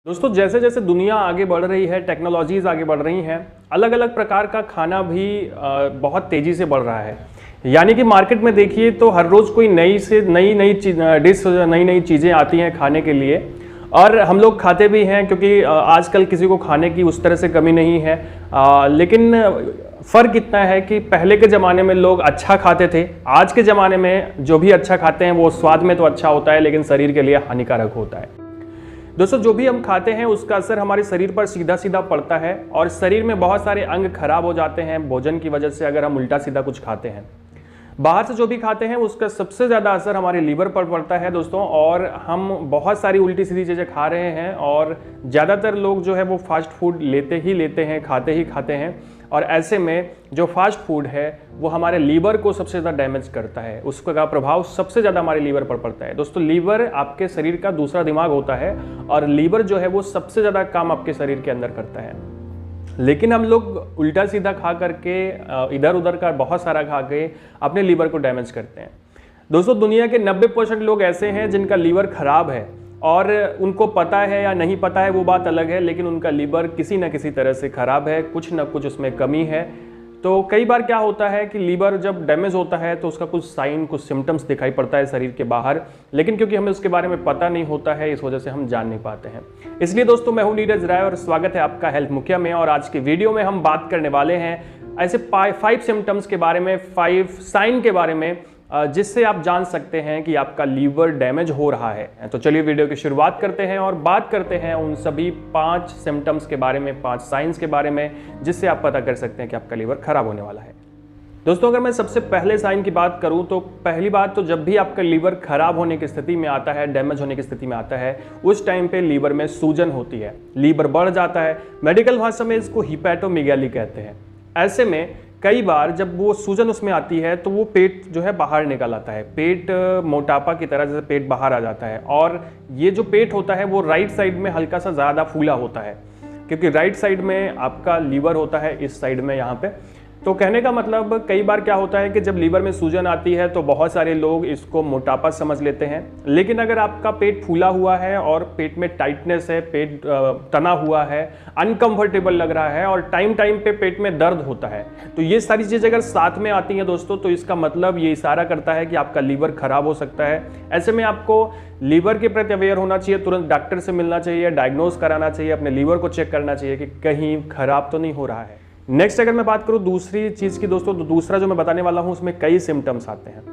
दोस्तों जैसे जैसे दुनिया आगे बढ़ रही है, टेक्नोलॉजीज़ आगे बढ़ रही हैं, अलग अलग प्रकार का खाना भी बहुत तेज़ी से बढ़ रहा है। यानी कि मार्केट में देखिए तो हर रोज़ कोई नई से नई नई डिश, नई नई चीज़ें आती हैं खाने के लिए और हम लोग खाते भी हैं क्योंकि आजकल किसी को खाने की उस तरह से कमी नहीं है। लेकिन फ़र्क इतना है कि पहले के ज़माने में लोग अच्छा खाते थे, आज के ज़माने में जो भी अच्छा खाते हैं वो स्वाद में तो अच्छा होता है लेकिन शरीर के लिए हानिकारक होता है। दोस्तों जो भी हम खाते हैं उसका असर हमारे शरीर पर सीधा सीधा पड़ता है और शरीर में बहुत सारे अंग खराब हो जाते हैं भोजन की वजह से, अगर हम उल्टा सीधा कुछ खाते हैं। बाहर से जो भी खाते हैं उसका सबसे ज़्यादा असर हमारे लीवर पर पड़ता है दोस्तों, और हम बहुत सारी उल्टी सीधी चीज़ें खा रहे हैं और ज़्यादातर लोग जो है वो फास्ट फूड लेते हैं, खाते ही खाते हैं। और ऐसे में जो फास्ट फूड है वो हमारे लीवर को सबसे ज़्यादा डैमेज करता है, उसका प्रभाव सबसे ज़्यादा हमारे लीवर पर पड़ता है। दोस्तों लीवर आपके शरीर का दूसरा दिमाग होता है और लीवर जो है वो सबसे ज़्यादा काम आपके शरीर के अंदर करता है। लेकिन हम लोग उल्टा सीधा खा करके, इधर उधर का बहुत सारा खा के अपने लीवर को डैमेज करते हैं। दोस्तों दुनिया के 90% लोग ऐसे हैं जिनका लीवर खराब है और उनको पता है या नहीं पता है वो बात अलग है, लेकिन उनका लीवर किसी न किसी तरह से खराब है, कुछ न कुछ उसमें कमी है। तो कई बार क्या होता है कि लीवर जब डैमेज होता है तो उसका कुछ साइन, कुछ सिम्टम्स दिखाई पड़ता है शरीर के बाहर, लेकिन क्योंकि हमें उसके बारे में पता नहीं होता है इस वजह से हम जान नहीं पाते हैं। इसलिए दोस्तों मैं हूं नीरज राय और स्वागत है आपका हेल्थ मुखिया में। और आज के वीडियो में हम बात करने वाले हैं ऐसे 5 सिम्टम्स के बारे में, 5 साइन के बारे में जिससे आप जान सकते हैं कि आपका लीवर डैमेज हो रहा है। तो चलिए वीडियो की शुरुआत करते हैं और बात करते हैं उन सभी 5 सिम्टम्स के बारे में, 5 साइंस के बारे में जिससे आप पता कर सकते हैं कि आपका लीवर खराब होने वाला है। दोस्तों अगर मैं सबसे पहले साइन की बात करूं तो पहली बात तो जब भी आपका लीवर खराब होने की स्थिति में आता है, डैमेज होने की स्थिति में आता है, उस टाइम पे लीवर में सूजन होती है, लीवर बढ़ जाता है। मेडिकल भाषा में इसको हिपैटोमेगाली कहते हैं। ऐसे में कई बार जब वो सूजन उसमें आती है तो वो पेट जो है बाहर निकल आता है, पेट मोटापा की तरह जैसे पेट बाहर आ जाता है। और ये जो पेट होता है वो राइट साइड में हल्का सा ज़्यादा फूला होता है, क्योंकि राइट साइड में आपका लीवर होता है, इस साइड में यहाँ पे। तो कहने का मतलब कई बार क्या होता है कि जब लीवर में सूजन आती है तो बहुत सारे लोग इसको मोटापा समझ लेते हैं, लेकिन अगर आपका पेट फूला हुआ है और पेट में टाइटनेस है, पेट तना हुआ है, अनकंफर्टेबल लग रहा है और टाइम टाइम पे पेट में दर्द होता है, तो ये सारी चीज़ें अगर साथ में आती हैं दोस्तों तो इसका मतलब ये इशारा करता है कि आपका लीवर खराब हो सकता है। ऐसे में आपको लीवर के प्रति अवेयर होना चाहिए, तुरंत डॉक्टर से मिलना चाहिए, डायग्नोज कराना चाहिए, अपने लीवर को चेक करना चाहिए कि कहीं खराब तो नहीं हो रहा है। नेक्स्ट अगर मैं बात करूं दूसरी चीज की दोस्तों, तो दूसरा जो मैं बताने वाला हूं उसमें कई सिम्टम्स आते हैं,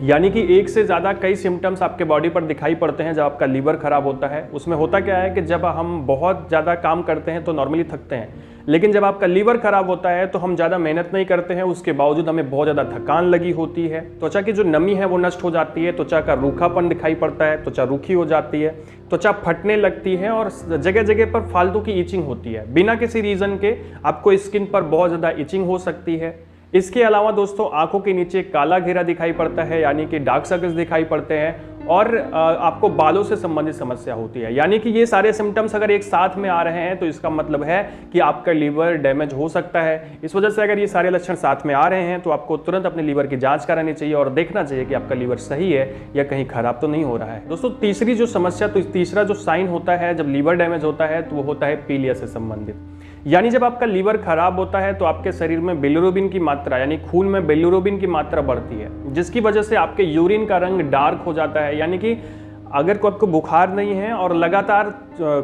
यानी कि एक से ज़्यादा कई सिम्टम्स आपके बॉडी पर दिखाई पड़ते हैं जब आपका लीवर खराब होता है। उसमें होता क्या है कि जब हम बहुत ज़्यादा काम करते हैं तो नॉर्मली थकते हैं, लेकिन जब आपका लीवर खराब होता है तो हम ज़्यादा मेहनत नहीं करते हैं, उसके बावजूद हमें बहुत ज़्यादा थकान लगी होती है, त्वचा की जो नमी है वो नष्ट हो जाती है, त्वचा का रूखापन दिखाई पड़ता है, त्वचा रूखी हो जाती है, त्वचा फटने लगती है और जगह जगह पर फालतू की इचिंग होती है, बिना किसी रीज़न के आपको स्किन पर बहुत ज़्यादा इचिंग हो सकती है। इसके अलावा दोस्तों आंखों के नीचे काला घेरा दिखाई पड़ता है, यानी कि डार्क सर्कल्स दिखाई पड़ते हैं, और आपको बालों से संबंधित समस्या होती है। यानी कि ये सारे सिम्टम्स अगर एक साथ में आ रहे हैं तो इसका मतलब है कि आपका लीवर डैमेज हो सकता है। इस वजह से अगर ये सारे लक्षण साथ में आ रहे हैं तो आपको तुरंत अपने लीवर की जांच करानी चाहिए और देखना चाहिए कि आपका लीवर सही है या कहीं खराब तो नहीं हो रहा है। दोस्तों तीसरी जो समस्या, तो तीसरा जो साइन होता है जब लीवर डैमेज होता है तो वो होता है पीलिया से संबंधित। यानी जब आपका लीवर खराब होता है तो आपके शरीर में बिलिरुबिन की मात्रा, यानी खून में बिलिरुबिन की मात्रा बढ़ती है, जिसकी वजह से आपके यूरिन का रंग डार्क हो जाता है। यानी कि अगर को आपको बुखार नहीं है और लगातार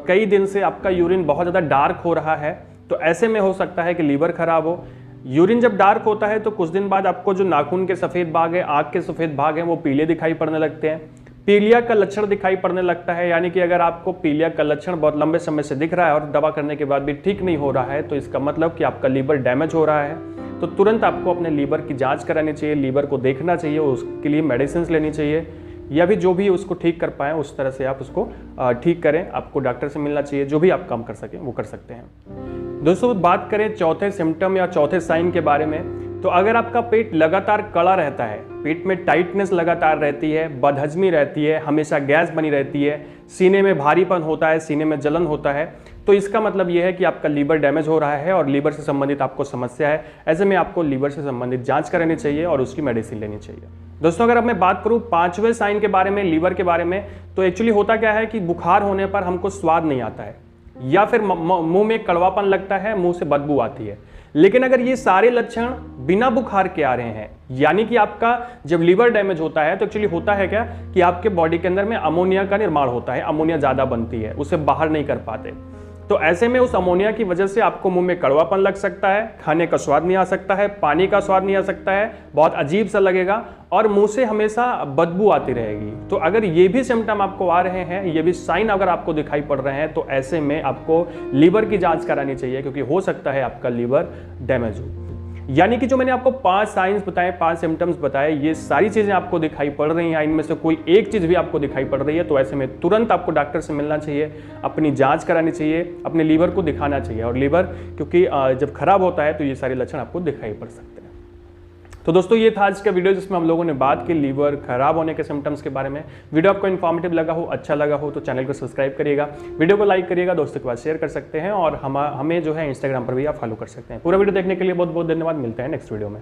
कई दिन से आपका यूरिन बहुत ज़्यादा डार्क हो रहा है तो ऐसे में हो सकता है कि लीवर खराब हो। यूरिन जब डार्क होता है तो कुछ दिन बाद आपको जो नाखून के सफ़ेद भाग है, आँख के सफ़ेद भाग हैं, वो पीले दिखाई पड़ने लगते हैं, पीलिया का लक्षण दिखाई पड़ने लगता है। यानी कि अगर आपको पीलिया का लक्षण बहुत लंबे समय से दिख रहा है और दवा करने के बाद भी ठीक नहीं हो रहा है तो इसका मतलब कि आपका लीवर डैमेज हो रहा है। तो तुरंत आपको अपने लीवर की जांच करानी चाहिए, लीवर को देखना चाहिए, उसके लिए मेडिसिन लेनी चाहिए, या भी जो भी उसको ठीक कर पाएँ उस तरह से आप उसको ठीक करें। आपको डॉक्टर से मिलना चाहिए, जो भी आप काम कर सकें वो कर सकते हैं। दोस्तों बात करें चौथे सिम्टम या चौथे साइन के बारे में, तो अगर आपका पेट लगातार कड़ा रहता है, पेट में टाइटनेस लगातार रहती है, बदहजमी रहती है, हमेशा गैस बनी रहती है, सीने में भारीपन होता है, सीने में जलन होता है, तो इसका मतलब यह है कि आपका लीवर डैमेज हो रहा है और लीवर से संबंधित आपको समस्या है। ऐसे में आपको लीवर से संबंधित जांच करानी चाहिए और उसकी मेडिसिन लेनी चाहिए। दोस्तों, अगर अब मैं बात करूं 5वें साइन के बारे में, लीवर के बारे में, तो एक्चुअली होता क्या है कि बुखार होने पर हमको स्वाद नहीं आता है या फिर मुंह में कड़वापन लगता है, मुंह से बदबू आती है। लेकिन अगर ये सारे लक्षण बिना बुखार के आ रहे हैं, यानी कि आपका जब लीवर डैमेज होता है तो एक्चुअली होता है क्या कि आपके बॉडी के अंदर में अमोनिया का निर्माण होता है, अमोनिया ज्यादा बनती है, उसे बाहर नहीं कर पाते। तो ऐसे में उस अमोनिया की वजह से आपको मुंह में कड़वापन लग सकता है, खाने का स्वाद नहीं आ सकता है, पानी का स्वाद नहीं आ सकता है, बहुत अजीब सा लगेगा और मुंह से हमेशा बदबू आती रहेगी। तो अगर ये भी सिम्टम आपको आ रहे हैं, ये भी साइन अगर आपको दिखाई पड़ रहे हैं, तो ऐसे में आपको लीवर की जांच करानी चाहिए, क्योंकि हो सकता है आपका लीवर डैमेज हो। यानी कि जो मैंने आपको 5 साइंस बताए, 5 सिम्टम्स बताए, ये सारी चीजें आपको दिखाई पड़ रही हैं, इनमें से कोई एक चीज भी आपको दिखाई पड़ रही है, तो ऐसे में तुरंत आपको डॉक्टर से मिलना चाहिए, अपनी जांच करानी चाहिए, अपने लीवर को दिखाना चाहिए। और लीवर क्योंकि जब खराब होता है तो ये सारे लक्षण आपको दिखाई पड़ सकते हैं। तो दोस्तों, ये था आज का वीडियो जिसमें हम लोगों ने बात की लीवर खराब होने के सिम्टम्स के बारे में। वीडियो आपको इन्फॉर्मेटिव लगा हो, अच्छा लगा हो, तो चैनल को सब्सक्राइब करिएगा, वीडियो को लाइक करिएगा, दोस्तों के पास शेयर कर सकते हैं और हमें जो है इंस्टाग्राम पर भी आप फॉलो कर सकते हैं। पूरा वीडियो देखने के लिए बहुत बहुत धन्यवाद। मिलते हैं नेक्स्ट वीडियो में।